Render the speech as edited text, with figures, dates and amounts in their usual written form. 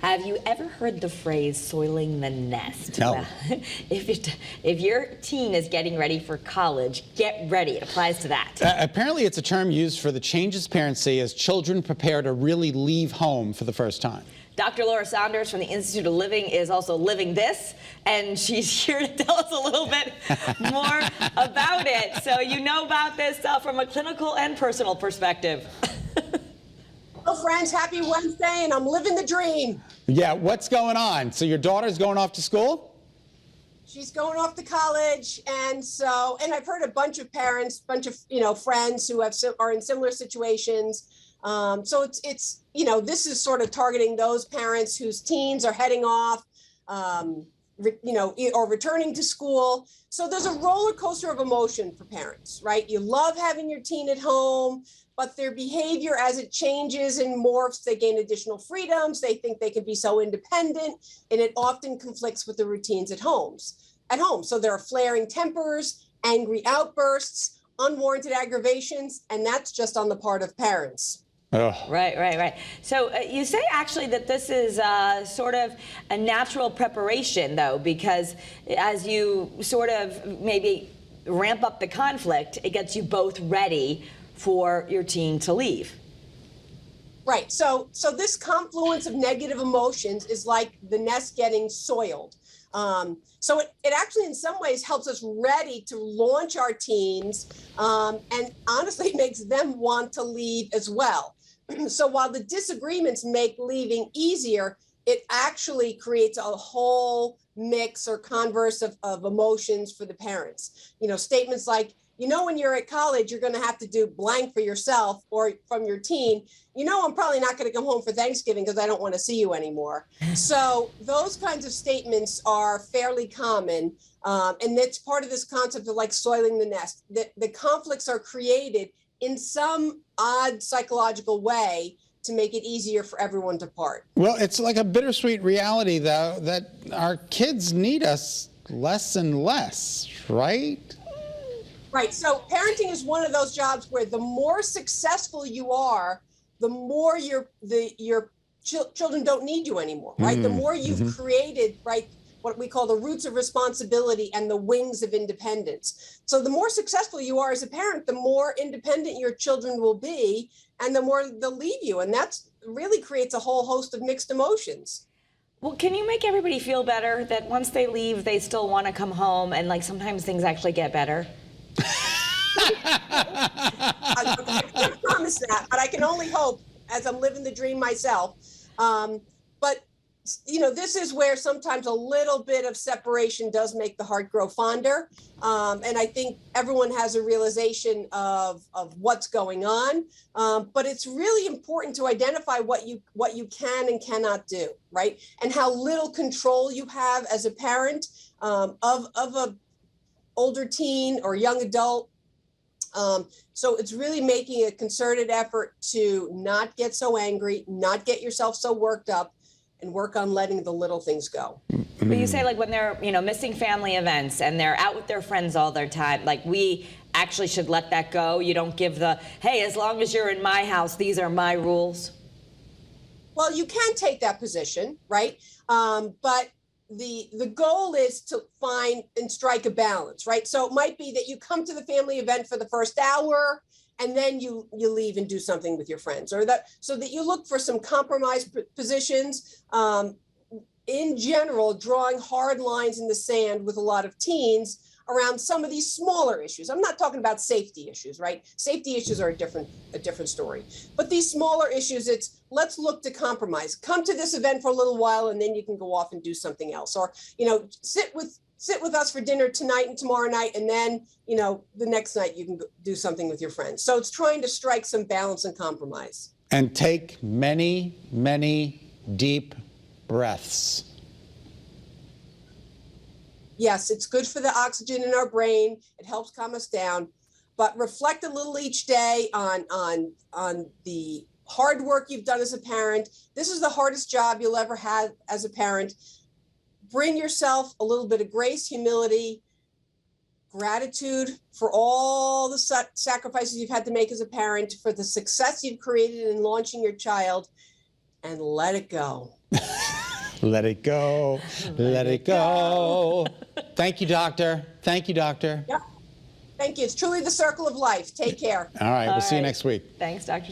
Have you ever heard the phrase soiling the nest? No. Well, if your teen is getting ready for college, get ready. It applies to that. Apparently, it's a term used for the changes parents see as children prepare to really leave home for the first time. Dr. Laura Saunders from the Institute of Living is also living this, and she's here to tell us a little bit more about it. So you know about this from a clinical and personal perspective. Hello, friends. Happy Wednesday, and I'm living the dream. Yeah, what's going on? So your daughter's going off to school? She's going off to college, and I've heard a bunch of parents, friends who are in similar situations. So it's this is sort of targeting those parents whose teens are heading off, or returning to school. So there's a roller coaster of emotion for parents, right? You love having your teen at home, but their behavior as it changes and morphs, they gain additional freedoms. They think they can be so independent, and it often conflicts with the routines at home. So there are flaring tempers, angry outbursts, unwarranted aggravations, and that's just on the part of parents. Oh. Right. So you say actually that this is sort of a natural preparation, though, because as you sort of maybe ramp up the conflict, it gets you both ready for your teen to leave. Right. So this confluence of negative emotions is like the nest getting soiled. So it actually in some ways helps us ready to launch our teens, and honestly makes them want to leave as well. So while the disagreements make leaving easier, it actually creates a whole mix or converse of emotions for the parents. Statements like, when you're at college, you're going to have to do blank for yourself, or from your teen, I'm probably not going to come home for Thanksgiving because I don't want to see you anymore. So those kinds of statements are fairly common. And it's part of this concept of like soiling the nest. The conflicts are created in some odd psychological way to make it easier for everyone to part. Well, it's like a bittersweet reality, though, that our kids need us less and less, right? Right. So parenting is one of those jobs where the more successful you are, the more your children don't need you anymore, right? The more you've created, right, what we call the roots of responsibility and the wings of independence. So the more successful you are as a parent, the more independent your children will be, and the more they'll leave you. And that's really creates a whole host of mixed emotions. Well, can you make everybody feel better that once they leave, they still want to come home, and like sometimes things actually get better? I can't promise that, but I can only hope, as I'm living the dream myself. But this is where sometimes a little bit of separation does make the heart grow fonder. And I think everyone has a realization of what's going on. But it's really important to identify what you can and cannot do, right? And how little control you have as a parent of a older teen or young adult. So it's really making a concerted effort to not get so angry, not get yourself so worked up, and work on letting the little things go. But you say, like, when they're, missing family events and they're out with their friends all their time, like, we actually should let that go. You don't give the, hey, as long as you're in my house, these are my rules. Well, you can take that position, right? But the goal is to find and strike a balance, right? So it might be that you come to the family event for the first hour, and then you leave and do something with your friends, or so that you look for some compromise positions. In general, drawing hard lines in the sand with a lot of teens around some of these smaller issues. I'm not talking about safety issues, right? Safety issues are a different story. But these smaller issues, it's let's look to compromise. Come to this event for a little while, and then you can go off and do something else, or sit with us for dinner tonight and tomorrow night, and then the next night you can do something with your friends. So it's trying to strike some balance and compromise. And take many, many deep breaths. Yes, it's good for the oxygen in our brain. It helps calm us down. But reflect a little each day on the hard work you've done as a parent. This is the hardest job you'll ever have as a parent. Bring yourself a little bit of grace, humility, gratitude for all the sacrifices you've had to make as a parent, for the success you've created in launching your child, and let it go. Let it go. Let it go. Thank you, doctor. Thank you, doctor. Yep. Thank you. It's truly the circle of life. Take care. All right. We'll see you right. next week. Thanks, Dr.